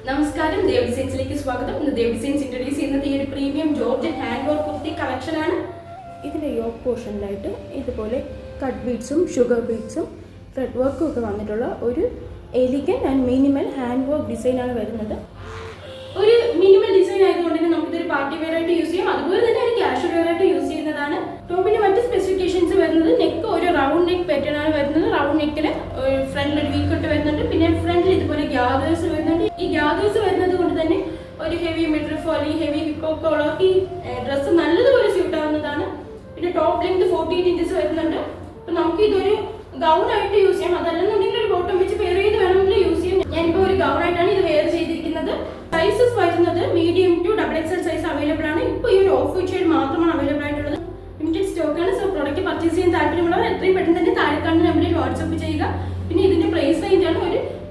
നമസ്കാരം, ദേവ് ഡിസൈൻസിലേക്ക് സ്വാഗതം. ഇന്ന് ദേവ് ഡിസൈൻസ് ഇൻട്രൊഡ്യൂസ് ചെയ്യുന്നത് ഈ ഒരു premium georgette hand work kurti കളക്ഷനാണ്. ഇതിൻ്റെ യോക്ക് പോർഷനിലായിട്ട് ഇതുപോലെ കട്ട് ബീഡ്സും ഷുഗർ ബീഡ്സും ത്രെഡ് വർക്കും ഒക്കെ വന്നിട്ടുള്ള ഒരു elegant and minimal hand work ഡിസൈനാണ് വരുന്നത്. ഒരു മിനിമൽ ഡിസൈൻ ആയതുകൊണ്ട് തന്നെ നമുക്കിതൊരു പാർട്ടി വെയർ ആയിട്ട് യൂസ് ചെയ്യാം, അതുപോലെ തന്നെ ഒരു ക്യാഷ്വൽ വെയർ ആയിട്ട് യൂസ് ചെയ്യുന്നതാണ്. ടോപ്പിന് മറ്റ് സ്പെസിഫിക്കേഷൻസ് വരുന്നത് നെക്ക് ഒരു റൗണ്ട് നെക്ക് പാറ്റേൺ ആണ് വരുന്നത്. റൗണ്ട് നെക്കിൽ ഫ്രണ്ടിൽ ഒരു വീക്കട്ട് വരുന്നുണ്ട്, പിന്നെ ഫ്രണ്ടിൽ ഇതുപോലെ ഗ്യാദേഴ്സ് വരുന്നുണ്ട്. ഈ ഗ്യാദേഴ്സ് വരുന്നത് കൊണ്ട് തന്നെ ഒരു ഹെവി മിഡ്രിഫോ അല്ലെങ്കിൽ ഹെവി പിക്കോക്കോ ഉള്ളവർക്ക് ഈ ഡ്രസ്സ് നല്ലതുപോലെ സ്യൂട്ട് ആവുന്നതാണ്. പിന്നെ ടോപ്പ് ലെങ്ത് 48 ഇഞ്ചസ് വരുന്നുണ്ട്. അപ്പം നമുക്ക് ഇതൊരു ഗൗൺ ആയിട്ട് യൂസ് ചെയ്യാം, അതല്ലെന്നുണ്ടെങ്കിൽ ഒരു ബോട്ടം വെച്ച് പെയർ ചെയ്ത് വേണമെങ്കിൽ യൂസ് ചെയ്യാം. ഞാനിപ്പോൾ ഒരു ഗൗൺ ആയിട്ടാണ് ഇത് വെയർ ചെയ്തിരിക്കുന്നത്. സൈസസ് വരുന്നത് medium to XXL size available ആണ്. ഇപ്പോൾ ഈ ഒരു ഓഫ് വൈറ്റ് ഷെയ്ഡ് മാത്രമാണ് അവൈലബിൾ ആയിട്ടുള്ളത്. ലിമിറ്റഡ് സ്റ്റോക്കാണ്. സോ പ്രോഡക്റ്റ് പർച്ചേസ് ചെയ്യാൻ താല്പര്യമുള്ളവർ എത്രയും പെട്ടെന്ന് തന്നെ താഴെ കാണുന്ന നമ്പറിൽ വാട്സ്ആപ്പ് ചെയ്യുക. പിന്നെ ഇതിന്റെ പ്രൈസ് റേഞ്ചാണ്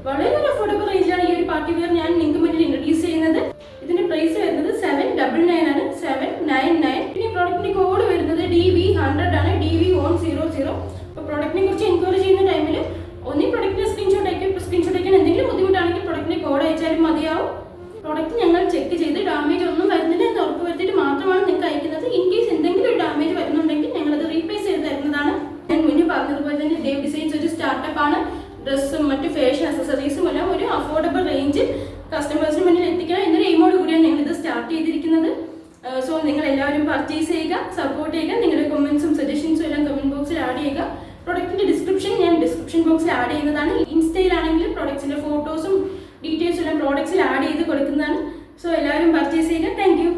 വളരെ അഫോർഡബിൾ റേഞ്ചാണ് ഈ ഒരു പാർട്ടി വെയർ ഞാൻ നിങ്ങൾക്ക് മുന്നിൽ ഇൻട്രൊഡ്യൂസ് ചെയ്യുന്നത്. ഇതിന്റെ പ്രൈസ് വരുന്നത് 799 ആണ്, 799. പിന്നെ പ്രോഡക്റ്റിന്റെ കോഡ് വരുന്നത് DV100 ആണ്, DV100. അപ്പോൾ പ്രോഡക്റ്റിനെ കുറിച്ച് എൻക്വയറി ചെയ്യുന്ന ടൈമിൽ ഒന്നീ പ്രോഡക്റ്റിന്റെ സ്ക്രീൻഷോട്ട് അയക്കാൻ എന്തെങ്കിലും ബുദ്ധിമുട്ടാണെങ്കിൽ പ്രോഡക്റ്റിന്റെ കോഡ് അയച്ചാലും മതിയാവും. പ്രോഡക്റ്റ് ഞങ്ങൾ ചെക്ക് ചെയ്ത് ഡാമേജ് ഒന്നും വരുന്നില്ല എന്ന് ഉറപ്പ് വരുത്തിയിട്ട് മാത്രമാണ് നിങ്ങൾക്ക് അയക്കുന്നത്. ഇൻ കേസ് എന്തെങ്കിലും ഒരു ഡാമേജ് വരുന്നുണ്ടെങ്കിൽ ഞങ്ങളത് റീപ്ലേസ് ചെയ്ത് തരുന്നതാണ്. ഞാൻ മുന്നേ പറഞ്ഞതുപോലെ തന്നെ ദേവ് ഡിസൈൻസ് ഒരു സ്റ്റാർട്ടപ്പ് ആണ്. ഡ്രസ്സും മറ്റ് ഫാഷൻ അക്സസറീസും എല്ലാം ഒരു അഫോർഡബിൾ റേഞ്ചിൽ കസ്റ്റമേഴ്സിന് മുന്നിൽ എത്തിക്കണം എന്നൊരു എയിമോട് കൂടിയാണ് ഞങ്ങളിത് സ്റ്റാർട്ട് ചെയ്തിരിക്കുന്നത്. സോ നിങ്ങൾ എല്ലാവരും പർച്ചേസ് ചെയ്യുക, സപ്പോർട്ട് ചെയ്യുക. നിങ്ങളുടെ കമൻസും സജഷൻസും എല്ലാം കമന്റ് ബോക്സിൽ ആഡ് ചെയ്യുക. പ്രൊഡക്റ്റിന്റെ ഡിസ്ക്രിപ്ഷൻ ഞാൻ ഡിസ്ക്രിപ്ഷൻ ബോക്സിൽ ആഡ് ചെയ്യുന്നതാണ്. ഇൻസ്റ്റയിലാണെങ്കിൽ പ്രൊഡക്ട്സിന്റെ ഫോട്ടോസും ഡീറ്റെയിൽസ് എല്ലാം പ്രോഡക്ട്സിൽ ആഡ് ചെയ്ത് കൊടുക്കുന്നതാണ്. സോ എല്ലാവരും പർച്ചേസ് ചെയ്യുക. Thank you.